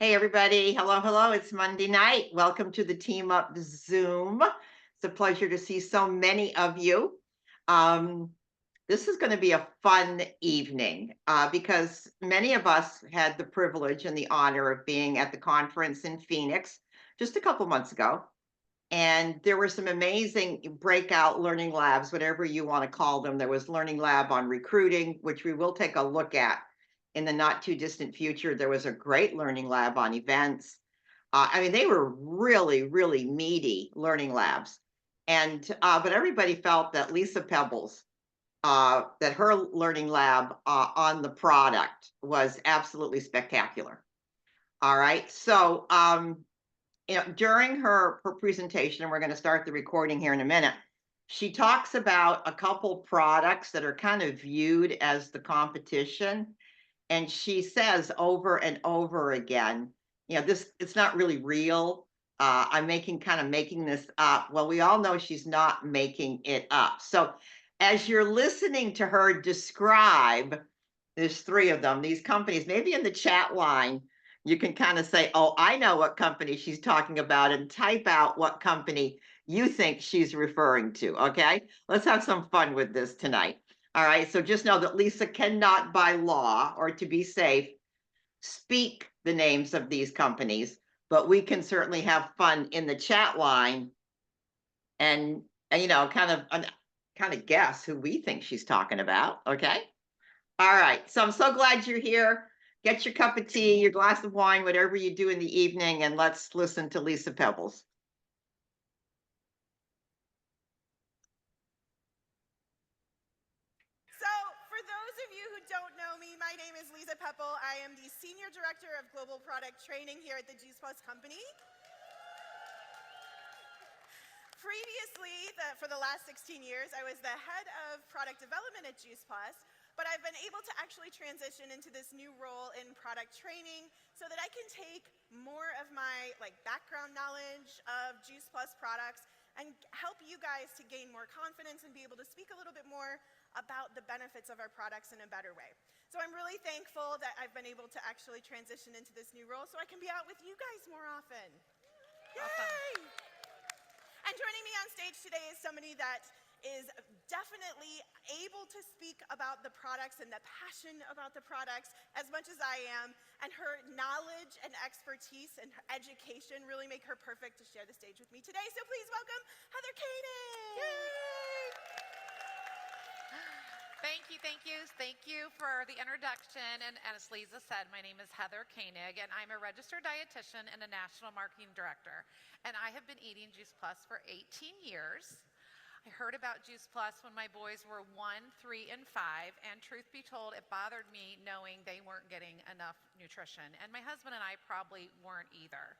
Hey, everybody. Hello, hello. It's Monday night. Welcome to the Team Up Zoom. It's a pleasure to see so many of you. Um, this is going to be a fun evening because many of us had the privilege and the honor of being at the conference in Phoenix just a couple months ago. And there were some amazing breakout learning labs, whatever you want to call them. There was learning lab on recruiting, which we will take a look at in the not too distant future. There was a great learning lab on events. I mean, they were really, really meaty learning labs. And but everybody felt that Liza Pebbles, that her learning lab on the product was absolutely spectacular. All right, so during her presentation, and we're going to start the recording here in a minute, she talks about a couple products that are kind of viewed as the competition, and she says over and over again, this it's not really real. I'm making this up. Well, we all know she's not making it up. So as you're listening to her describe, there's three of them, these companies, maybe in the chat line, you can kind of say, oh, I know what company she's talking about, and type out what company you think she's referring to. Okay, let's have some fun with this tonight. All right, so just know that Lisa cannot, by law or to be safe, speak the names of these companies, but we can certainly have fun in the chat line and kind of guess who we think she's talking about. Okay. All right. So I'm so glad you're here. Get your cup of tea, your glass of wine, whatever you do in the evening, and let's listen to Liza Pebbles. So, for those of you who don't know me, my name is Liza Pepple. I am the Senior Director of Global Product Training here at the Juice Plus Company. Previously, for the last 16 years, I was the head of product development at Juice Plus, but I've been able to actually transition into this new role in product training so that I can take more of my background knowledge of Juice Plus products and help you guys to gain more confidence and be able to speak a little bit more about the benefits of our products in a better way. So I'm really thankful that I've been able to actually transition into this new role so I can be out with you guys more often. Yay! Awesome. And joining me on stage today is somebody that is definitely able to speak about the products and the passion about the products as much as I am, and her knowledge and expertise and her education really make her perfect to share the stage with me today. So please welcome Heather Koenig. Yay! Thank you for the introduction. And as Liza said, my name is Heather Koenig, and I'm a registered dietitian and a national marketing director. And I have been eating Juice Plus for 18 years. I heard about Juice Plus when my boys were 1, 3, and 5, and truth be told, it bothered me knowing they weren't getting enough nutrition. And my husband and I probably weren't either.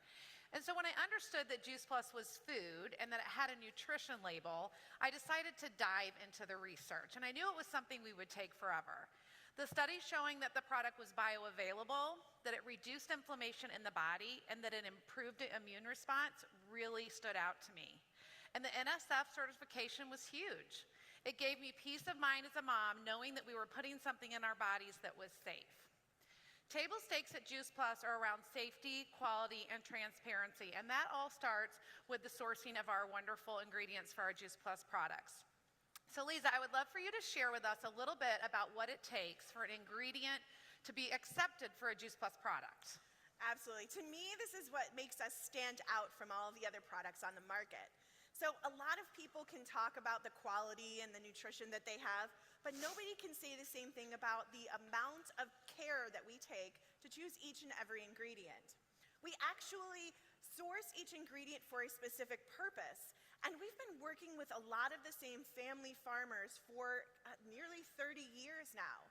And so when I understood that Juice Plus was food and that it had a nutrition label, I decided to dive into the research. And I knew it was something we would take forever. The studies showing that the product was bioavailable, that it reduced inflammation in the body, and that it improved the immune response really stood out to me. And the NSF certification was huge. It gave me peace of mind as a mom knowing that we were putting something in our bodies that was safe. Table stakes at Juice Plus are around safety, quality, and transparency, and that all starts with the sourcing of our wonderful ingredients for our Juice Plus products. So Liza, I would love for you to share with us a little bit about what it takes for an ingredient to be accepted for a Juice Plus product. Absolutely. To me, this is what makes us stand out from all of the other products on the market. So a lot of people can talk about the quality and the nutrition that they have, but nobody can say the same thing about the amount of care that we take to choose each and every ingredient. We actually source each ingredient for a specific purpose, and we've been working with a lot of the same family farmers for nearly 30 years now.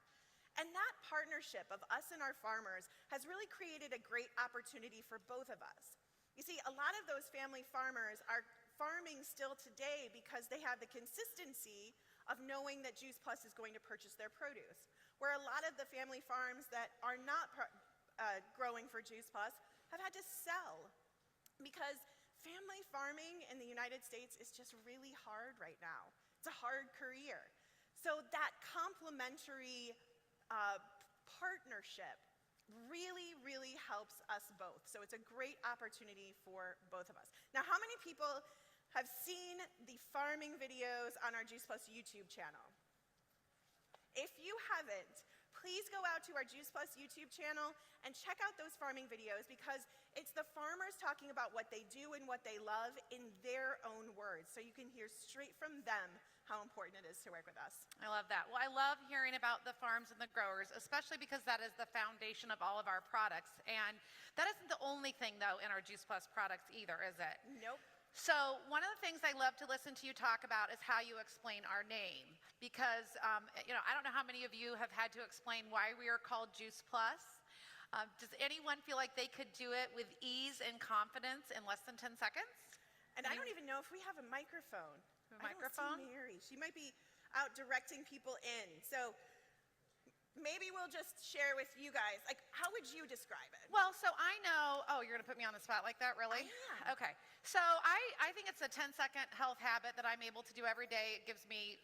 And that partnership of us and our farmers has really created a great opportunity for both of us. You see, a lot of those family farmers are farming still today because they have the consistency of knowing that Juice Plus is going to purchase their produce. Where a lot of the family farms that are not growing for Juice Plus have had to sell because family farming in the United States is just really hard right now. It's a hard career. So that complementary partnership really, really helps us both. So it's a great opportunity for both of us. Now, how many people have seen the farming videos on our Juice Plus YouTube channel? If you haven't, please go out to our Juice Plus YouTube channel and check out those farming videos, because it's the farmers talking about what they do and what they love in their own words. So you can hear straight from them how important it is to work with us. I love that. Well, I love hearing about the farms and the growers, especially because that is the foundation of all of our products. And that isn't the only thing, though, in our Juice Plus products either, is it? Nope. So one of the things I love to listen to you talk about is how you explain our name, because I don't know how many of you have had to explain why we are called Juice Plus. Does anyone feel like they could do it with ease and confidence in less than 10 seconds? And I don't even know if we have a microphone. I don't see Mary. She might be out directing people in. So maybe we'll just share with you guys, like, how would you describe it? Well, so I know, oh, you're gonna put me on the spot like that, really? I am. Okay, so I think it's a 10-second health habit that I'm able to do every day. It gives me,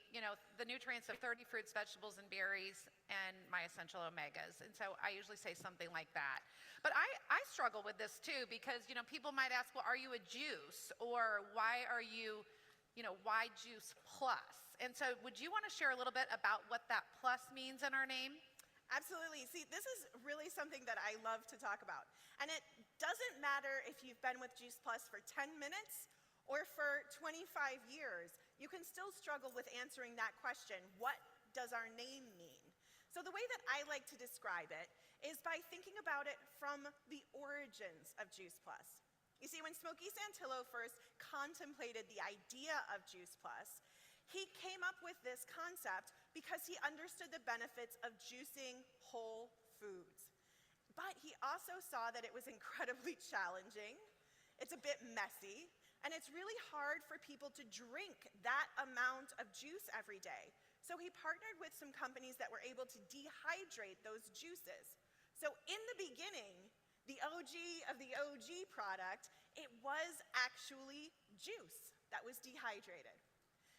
the nutrients of 30 fruits, vegetables, and berries, and my essential omegas. And so I usually say something like that. But I struggle with this too, because, people might ask, well, are you a juice? Or why are you, why Juice Plus? And so would you want to share a little bit about what that plus means in our name? Absolutely. See, this is really something that I love to talk about. And it doesn't matter if you've been with Juice Plus for 10 minutes or for 25 years. You can still struggle with answering that question, what does our name mean? So the way that I like to describe it is by thinking about it from the origins of Juice Plus. You see, when Smokey Santillo first contemplated the idea of Juice Plus, he came up with this concept because he understood the benefits of juicing whole foods. But he also saw that it was incredibly challenging, it's a bit messy, and it's really hard for people to drink that amount of juice every day. So he partnered with some companies that were able to dehydrate those juices. So in the beginning, the OG of the OG product, it was actually juice that was dehydrated.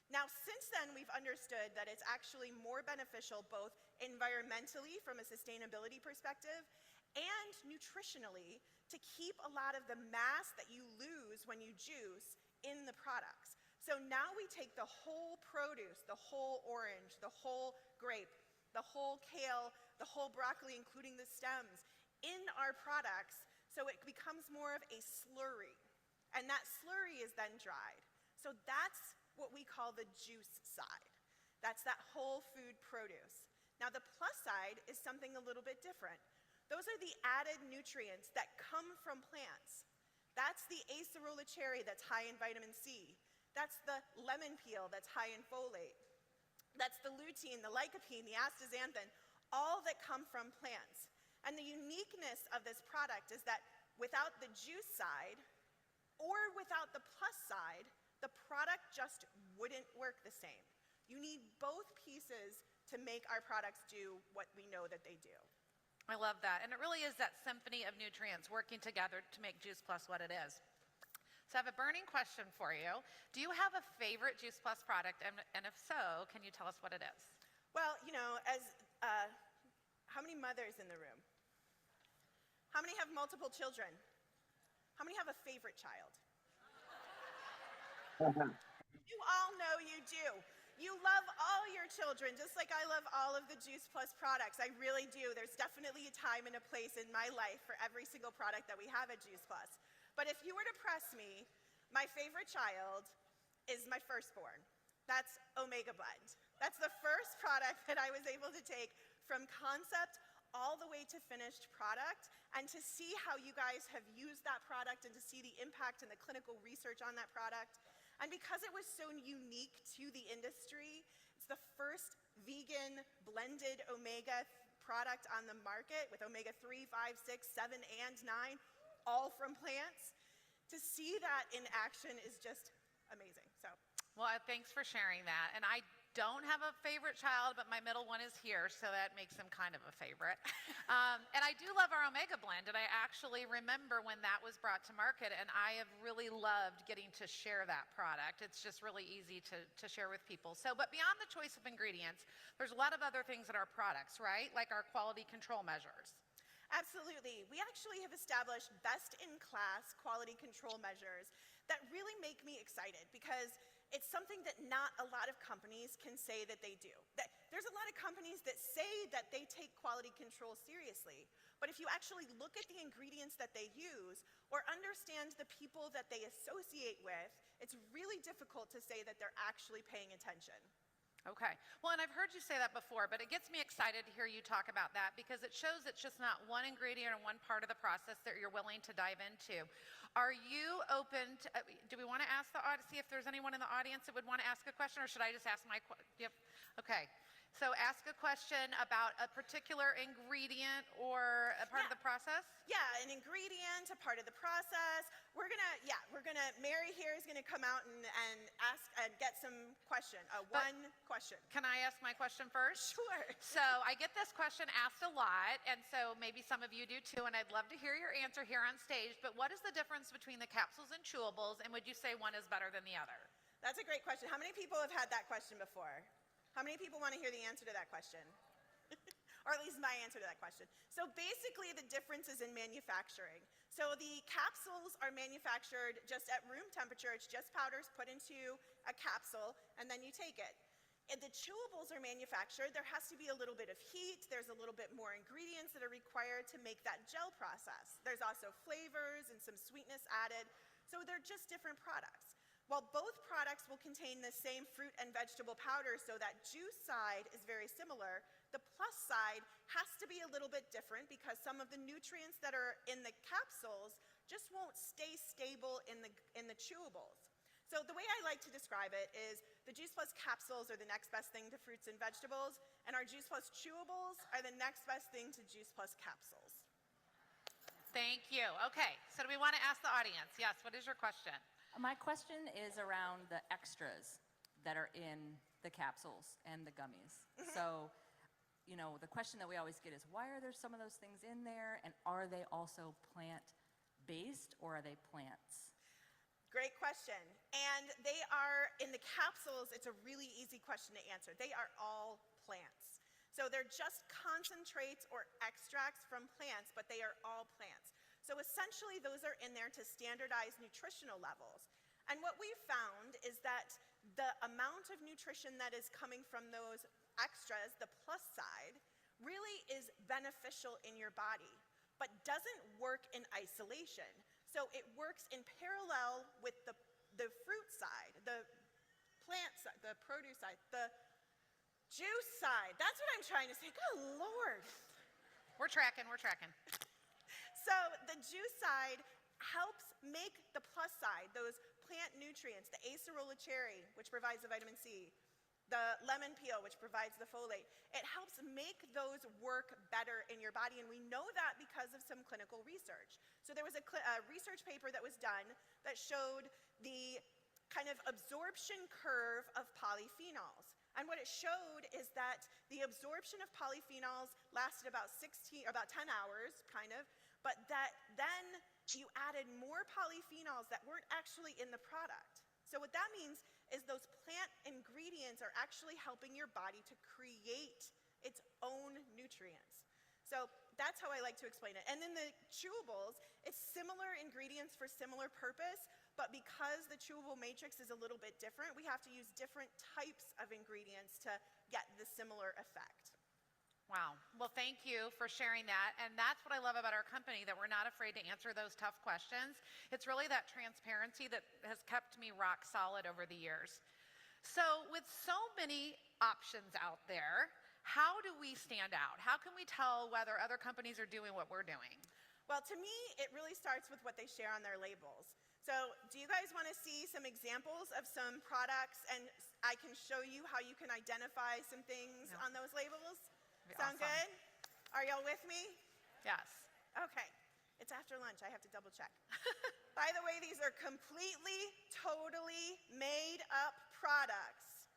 Now, since then, we've understood that it's actually more beneficial both environmentally from a sustainability perspective and nutritionally to keep a lot of the mass that you lose when you juice in the products. So now we take the whole produce, the whole orange, the whole grape, the whole kale, the whole broccoli, including the stems, in our products, so it becomes more of a slurry. And that slurry is then dried. So that's what we call the juice side. That's that whole food produce. Now the plus side is something a little bit different. Those are the added nutrients that come from plants. That's the acerola cherry that's high in vitamin C. That's the lemon peel that's high in folate. That's the lutein, the lycopene, the astaxanthin, all that come from plants. And the uniqueness of this product is that without the juice side or without the plus side, the product just wouldn't work the same. You need both pieces to make our products do what we know that they do. I love that. And it really is that symphony of nutrients working together to make Juice Plus what it is. So I have a burning question for you. Do you have a favorite Juice Plus product? And if so, can you tell us what it is? Well, how many mothers in the room? How many have multiple children? How many have a favorite child? You all know you do. You love all your children, just like I love all of the Juice Plus products. I really do. There's definitely a time and a place in my life for every single product that we have at Juice Plus. But if you were to press me, my favorite child is my firstborn. That's Omega Blend. That's the first product that I was able to take from concept all the way to finished product, and to see how you guys have used that product and to see the impact and the clinical research on that product. And because it was so unique to the industry, it's the first vegan blended omega product on the market with omega 3, 5, 6, 7, and 9, all from plants. To see that in action is just amazing. Well, thanks for sharing that. And I don't have a favorite child, but my middle one is here, so that makes him kind of a favorite. And I do love our Omega Blend, and I actually remember when that was brought to market, and I have really loved getting to share that product. It's just really easy to share with people. So, but beyond the choice of ingredients, there's a lot of other things in our products, right? Like our quality control measures. Absolutely. We actually have established best-in-class quality control measures that really make me excited because it's something that not a lot of companies can say that they do. There's a lot of companies that say that they take quality control seriously, but if you actually look at the ingredients that they use or understand the people that they associate with, it's really difficult to say that they're actually paying attention. Okay. Well, and I've heard you say that before, but it gets me excited to hear you talk about that because it shows it's just not one ingredient or one part of the process that you're willing to dive into. Are you open to, do we want to ask the audience, see if there's anyone in the audience that would want to ask a question, or should I just ask my question? Yep. Okay. So ask a question about a particular ingredient or a part of the process? Yeah, an ingredient, a part of the process. Mary here is gonna come out and ask and get some question, one question. Can I ask my question first? Sure. So I get this question asked a lot, and so maybe some of you do too, and I'd love to hear your answer here on stage, but what is the difference between the capsules and chewables, and would you say one is better than the other? That's a great question. How many people have had that question before? How many people want to hear the answer to that question? Or at least my answer to that question. So basically the difference is in manufacturing. So the capsules are manufactured just at room temperature. It's just powders put into a capsule and then you take it. If the chewables are manufactured, there has to be a little bit of heat. There's a little bit more ingredients that are required to make that gel process. There's also flavors and some sweetness added. So they're just different products. While both products will contain the same fruit and vegetable powder, so that juice side is very similar, the plus side has to be a little bit different because some of the nutrients that are in the capsules just won't stay stable in the chewables. So the way I like to describe it is the Juice Plus capsules are the next best thing to fruits and vegetables, and our Juice Plus chewables are the next best thing to Juice Plus capsules. Thank you. Okay, so do we want to ask the audience? Yes, what is your question? My question is around the extras that are in the capsules and the gummies. So, you know, the question that we always get is, why are there some of those things in there, and are they also plant-based, or are they plants? Great question. And they are, in the capsules, it's a really easy question to answer. They are all plants. So they're just concentrates or extracts from plants, but they are all plants. So essentially, those are in there to standardize nutritional levels. And what we've found is that the amount of nutrition that is coming from those extras, the plus side, really is beneficial in your body, but doesn't work in isolation. So it works in parallel with the fruit side, the plant side, the produce side, the juice side. That's what I'm trying to say. Good Lord. We're tracking. So the juice side helps make the plus side, those plant nutrients, the acerola cherry, which provides the vitamin C, the lemon peel, which provides the folate. It helps make those work better in your body, and we know that because of some clinical research. So there was a research paper that was done that showed the kind of absorption curve of polyphenols. And what it showed is that the absorption of polyphenols lasted about 10 hours, kind of, but that then you added more polyphenols that weren't actually in the product. So what that means is those plant ingredients are actually helping your body to create its own nutrients. So that's how I like to explain it. And then the chewables, it's similar ingredients for similar purpose, but because the chewable matrix is a little bit different, we have to use different types of ingredients to get the similar effect. Wow. Well, thank you for sharing that. And that's what I love about our company, that we're not afraid to answer those tough questions. It's really that transparency that has kept me rock solid over the years. So with so many options out there, how do we stand out? How can we tell whether other companies are doing what we're doing? Well, to me, it really starts with what they share on their labels. So do you guys want to see some examples of some products, and I can show you how you can identify some things on those labels? Sound awesome. good? Are y'all with me? Yes. Okay. It's after lunch. I have to double check. By the way, these are completely, totally made up products.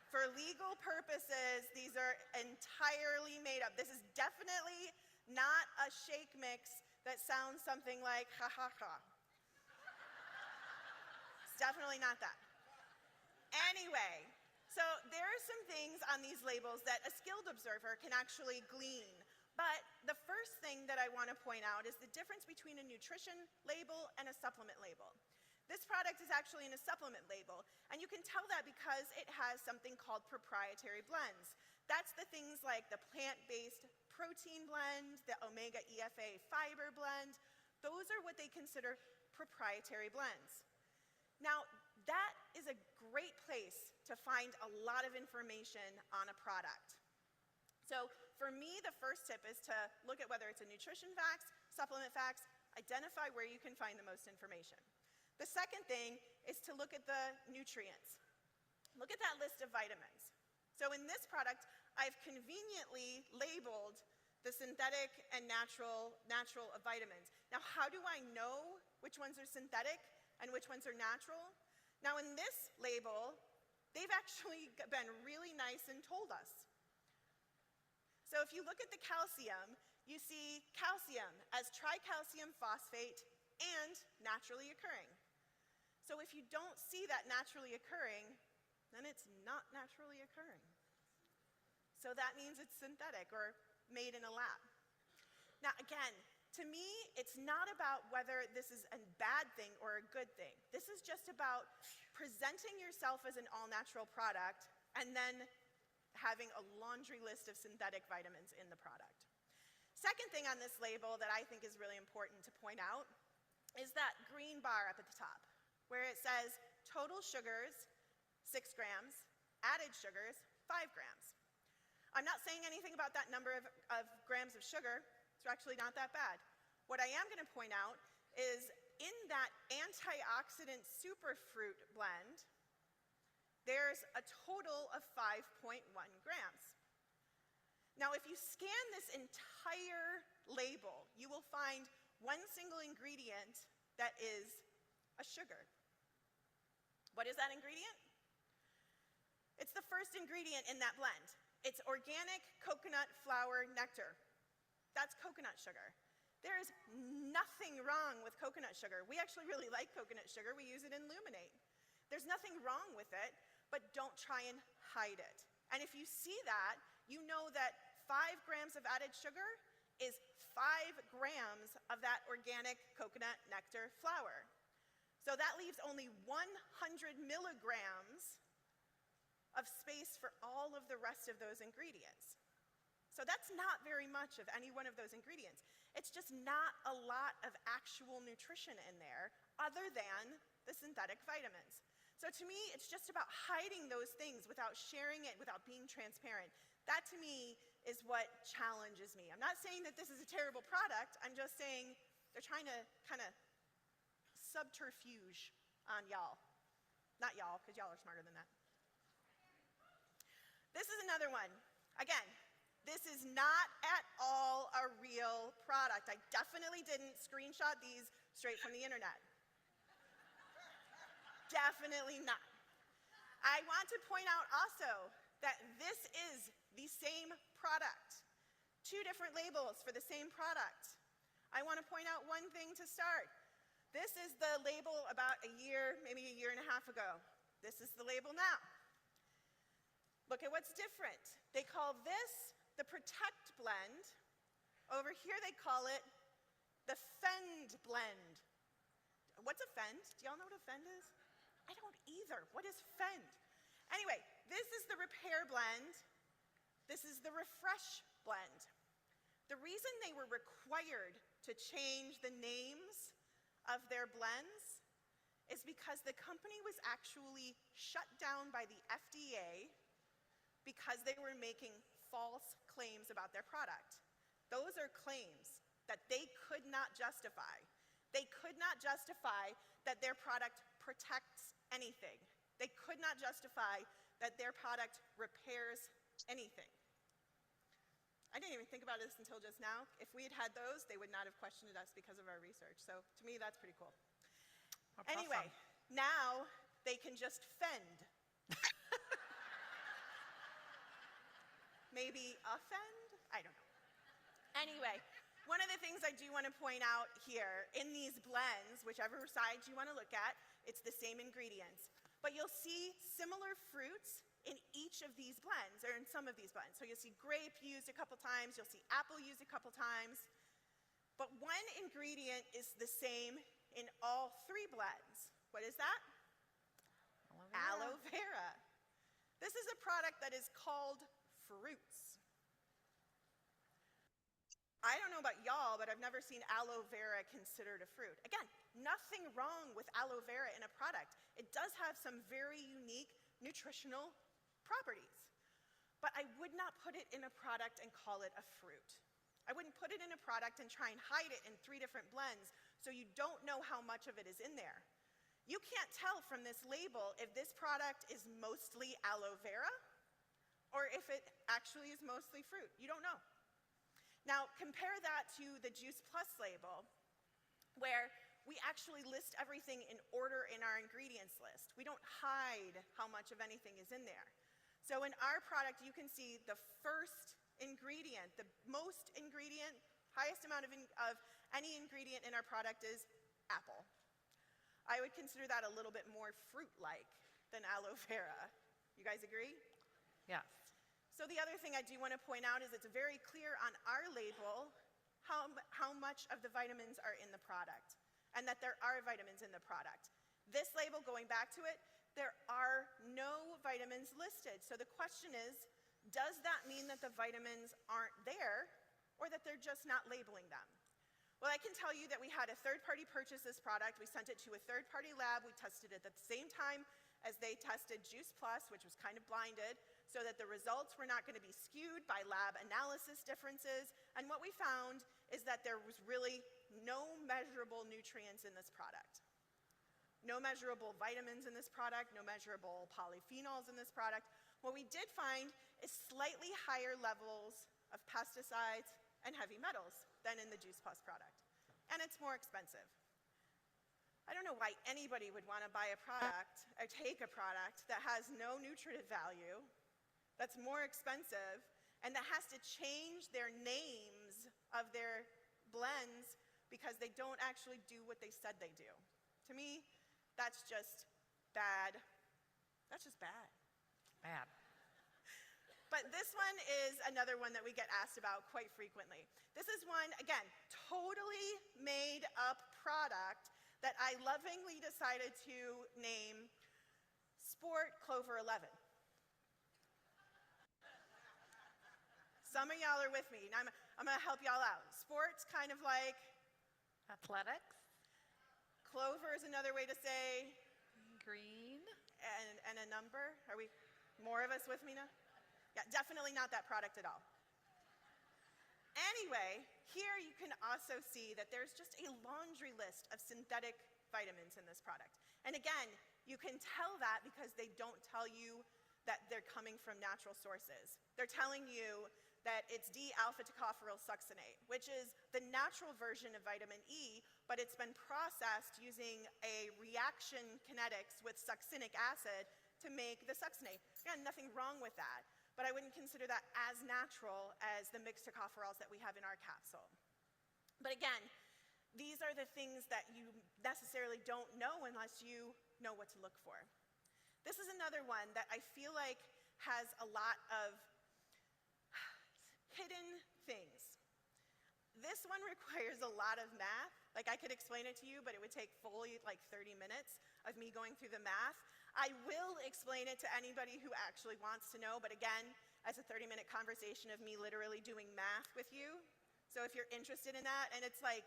For legal purposes, these are entirely made up. This is definitely not a shake mix that sounds something like ha ha ha. It's definitely not that. Anyway, so there are some things on these labels that a skilled observer can actually glean. But the want to point out is the difference between a nutrition label and a supplement label. This product is actually in a supplement label, and you can tell that because it has something called proprietary blends. That's the things like the plant-based protein blend, the omega EFA fiber blend. Those are what they consider proprietary blends. Now, that is a great place to find a lot of information on a product. So for me, the first tip is to look at whether it's a nutrition facts, supplement facts, identify where you can find the most information. The second thing is to look at the nutrients. Look at that list of vitamins. So in this product, I've conveniently labeled the synthetic and natural vitamins. Now, how do I know which ones are synthetic and which ones are natural? Now, in this label, they've actually been really nice and told us. So if you look at the calcium, you see calcium as tricalcium phosphate and naturally occurring. So if you don't see that naturally occurring, then it's not naturally occurring. So that means it's synthetic or made in a lab. Now again, to me, it's not about whether this is a bad thing or a good thing. This is just about presenting yourself as an all-natural product and then having a laundry list of synthetic vitamins in the product. Second thing on this label that I think is really important to point out is that green bar up at the top, where it says total sugars, 6 grams, added sugars, 5 grams. I'm not saying anything about that number of grams of sugar. It's actually not that bad. What I am going to point out is in that antioxidant superfruit blend, there's a total of 5.1 grams. Now, if you scan this entire label, you will find one single ingredient that is a sugar. What is that ingredient? It's the first ingredient in that blend. It's organic coconut flower nectar. That's coconut sugar. There is nothing wrong with coconut sugar. We actually really like coconut sugar. We use it in Luminate. There's nothing wrong with it, but don't try and hide it. And if you see that, you know that 5 grams of added sugar is 5 grams of that organic coconut nectar flower. So that leaves only 100 milligrams of space for all of the rest of those ingredients. So that's not very much of any one of those ingredients. It's just not a lot of actual nutrition in there other than the synthetic vitamins. So to me, it's just about hiding those things without sharing it, without being transparent. That to me is what challenges me. I'm not saying that this is a terrible product. I'm just saying they're trying to kind of subterfuge on y'all. Not y'all, because y'all are smarter than that. This is another one. Again, this is not at all a real product. I definitely didn't screenshot these straight from the internet. Definitely not. I want to point out also that this is the same product. 2 different labels for the same product. I want to point out one thing to start. This is the label about a year, maybe a year and a half ago. This is the label now. Look at what's different. They call this the Protect blend. Over here they call it the Fend blend. What's a Fend? Do y'all know what a Fend is? I don't either. What is Fend? Anyway, this is the Repair blend. This is the Refresh blend. The reason they were required to change the names of their blends is because the company was actually shut down by the FDA because they were making false claims about their product. Those are claims that they could not justify. They could not justify that their product protects anything. They could not justify that their product repairs anything. I didn't even think about this until just now. If we had had those, they would not have questioned us because of our research. So to me, that's pretty cool. That's Anyway, awesome. now they can just fend. Maybe offend? I don't know. Anyway, one of the things I do want to point out here, in these blends, whichever side you want to look at, it's the same ingredients. But you'll see similar fruits in each of these blends, or in some of these blends. So you'll see grape used a couple times, you'll see apple used a couple times. But one ingredient is the same in all 3 blends. What is that? Aloe vera. This is a product that is called Fruits. I don't know about y'all, but I've never seen aloe vera considered a fruit. Again, nothing wrong with aloe vera in a product. It does have some very unique nutritional properties. But I would not put it in a product and call it a fruit. I wouldn't put it in a product and try and hide it in 3 different blends so you don't know how much of it is in there. You can't tell from this label if this product is mostly aloe vera or if it actually is mostly fruit. You don't know. Now, compare that to the Juice Plus label, where we actually list everything in order in our ingredients list. We don't hide how much of anything is in there. So in our product, you can see the first ingredient, the most ingredient, highest amount of any ingredient in our product is apple. I would consider that a little bit more fruit-like than aloe vera. You guys agree? Yes. So the other thing I do want to point out is it's very clear on our label how much of the vitamins are in the product, and that there are vitamins in the product. This label, going back to it, there are no vitamins listed. So the question is, does that mean that the vitamins aren't there, or that they're just not labeling them? Well, I can tell you that we had a third party purchase this product. We sent it to a third party lab. We tested it at the same time as they tested Juice Plus, which was kind of blinded, so that the results were not going to be skewed by lab analysis differences. And what we found is that there was really no measurable nutrients in this product. No measurable vitamins in this product, no measurable polyphenols in this product. What we did find is slightly higher levels of pesticides and heavy metals than in the Juice Plus product. And it's more expensive. I don't know why anybody would want to buy a product or take a product that has no nutritive value, that's more expensive, and that has to change their names of their blends because they don't actually do what they said they do. To me, that's just bad. That's just bad. Bad. But this one is another one that we get asked about quite frequently. This is one, again, totally made up product that I lovingly decided to name Sport Clover 11. Some of y'all are with me, and I'm gonna help y'all out. Sport's kind of like Athletics. Clover is another way to say Green. and a number. Are we, more of us with me now? Yeah, definitely not that product at all. Anyway, here you can also see that there's just a laundry list of synthetic vitamins in this product. And again, you can tell that because they don't tell you that they're coming from natural sources. They're telling you that it's D-alpha tocopherol succinate, which is the natural version of vitamin E, but it's been processed using a reaction kinetics with succinic acid to make the succinate. Again, nothing wrong with that, but I wouldn't consider that as natural as the mixed tocopherols that we have in our capsule. But again, these are the things that you necessarily don't know unless you know what to look for. This is another one that I feel like has a lot of hidden things. This one requires a lot of math. Like, I could explain it to you, but it would take fully like 30 minutes of me going through the math. I will explain it to anybody who actually wants to know, but again, as a 30-minute conversation of me literally doing math with you. So if you're interested in that, and it's like,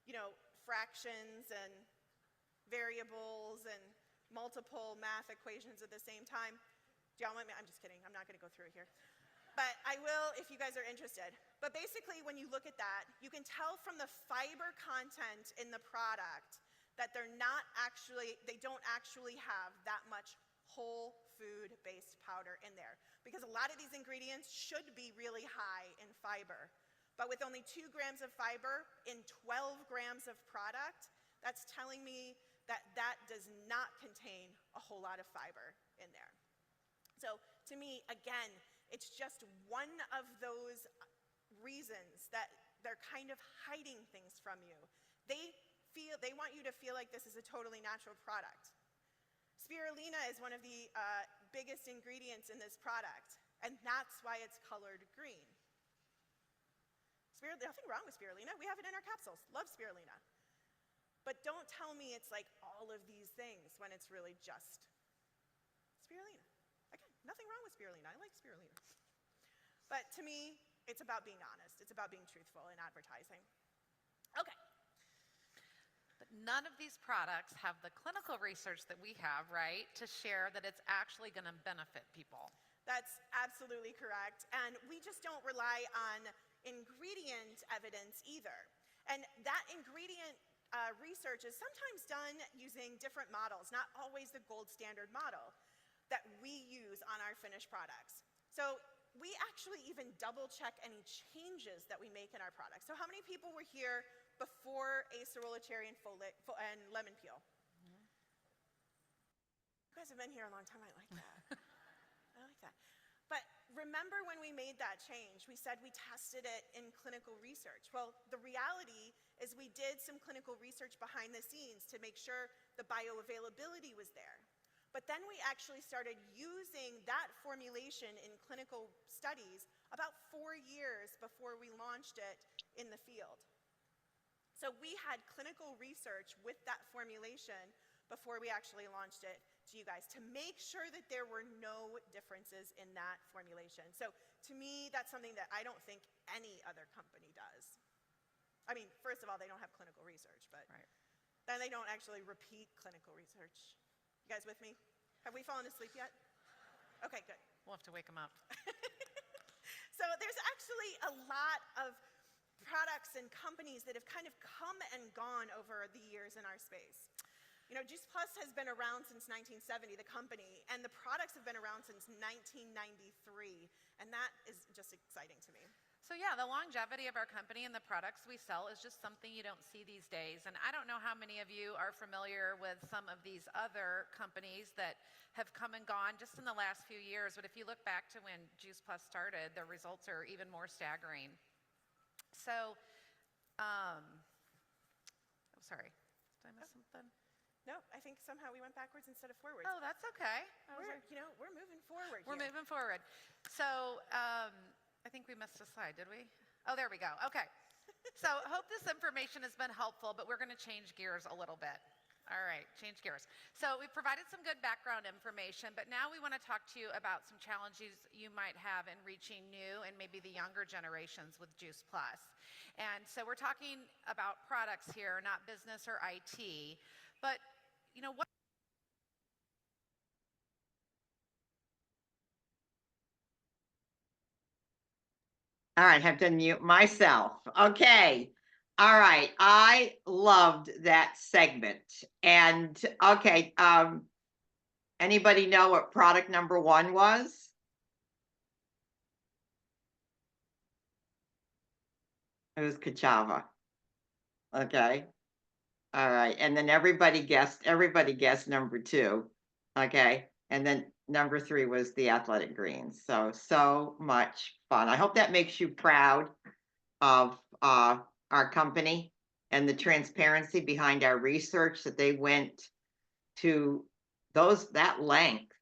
you know, fractions and variables and multiple math equations at the same time. Do y'all want me? I'm just kidding. I'm not going to go through it here. But I will if you guys are interested. But basically, when you look at that, you can tell from the fiber content in the product that they don't actually have that much whole food-based powder in there. Because a lot of these ingredients should be really high in fiber. But with only 2 grams of fiber in 12 grams of product, that's telling me that that does not contain a whole lot of fiber in there. So to me, again, it's just one of those reasons that they're kind of hiding things from you. They want you to feel like this is a totally natural product. Spirulina is one of the biggest ingredients in this product, and that's why it's colored green. Nothing wrong with spirulina. We have it in our capsules. Love spirulina. But don't tell me it's like all of these things when it's really just spirulina. Again, nothing wrong with spirulina. I like spirulina. But to me, it's about being honest. It's about being truthful in advertising. Okay. But none of these products have the clinical research that we have, right, to share that it's actually going to benefit people. That's absolutely correct. And we just don't rely on ingredient evidence either. And that ingredient research is sometimes done using different models, not always the gold standard model that we use on our finished products. So we actually even double check any changes that we make in our products. So how many people were here before acerola cherry and lemon peel? Mm-hmm. You guys have been here a long time. I like that. I like that. But remember when we made that change, we said we tested it in clinical research. Well, the reality is we did some clinical research behind the scenes to make sure the bioavailability was there. But then we actually started using that formulation in clinical studies about 4 years before we launched it in the field. So we had clinical research with that formulation before we actually launched it to you guys to make sure that there were no differences in that formulation. So to me, that's something that I don't think any other company does. I mean, first of all, they don't have clinical research, but then they don't actually repeat clinical research. You guys with me? Have we fallen asleep yet? Okay, good. We'll have to wake them up. So there's actually a lot of products and companies that have kind of come and gone over the years in our space. You know, Juice Plus has been around since 1970, the company, and the products have been around since 1993, and that is just exciting to me. So yeah, the longevity of our company and the products we sell is just something you don't see these days. And I don't know how many of you are familiar with some of these other companies that have come and gone just in the last few years. But if you look back to when Juice Plus started, the results are even more staggering. So, sorry, did I miss something? No, I think somehow we went backwards instead of forwards. Oh, that's okay. We're moving forward. We're moving forward. So, I think we missed a slide, did we? Oh, there we go. Okay. So I hope this information has been helpful, but we're going to change gears a little bit. All right, change gears. So we've provided some good background information, but now we want to talk to you about some challenges you might have in reaching new and maybe the younger generations with Juice Plus. And so we're talking about products here, not business or IT, but you know what? All right, have to mute myself. Okay. All right. I loved that segment. And okay, anybody know what product number 1 was? It was Kachava. Okay. All right. And then everybody guessed number 2. Okay. And then number 3 was the athletic greens. So much fun. I hope that makes you proud of our company and the transparency behind our research, that they went to that length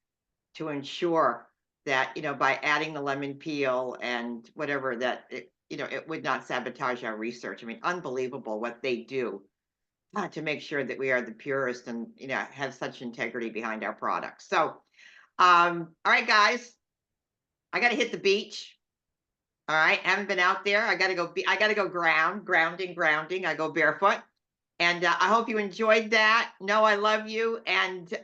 to ensure that, you know, by adding the lemon peel and whatever, that it, you know, it would not sabotage our research. I mean, unbelievable what they do to make sure that we are the purest and, you know, have such integrity behind our products. So, all right, guys, I got to hit the beach. All right, haven't been out there. I got to go grounding. I go barefoot. And I hope you enjoyed that. No, I love you. And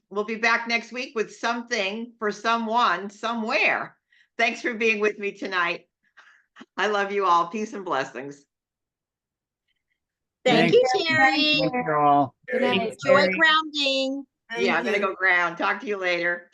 we'll be back next week with something for someone, somewhere. Thanks for being with me tonight. I love you all. Peace and blessings. Thank you, Terry. Thank you all. Enjoy grounding. Yeah, I'm going to go ground. Talk to you later.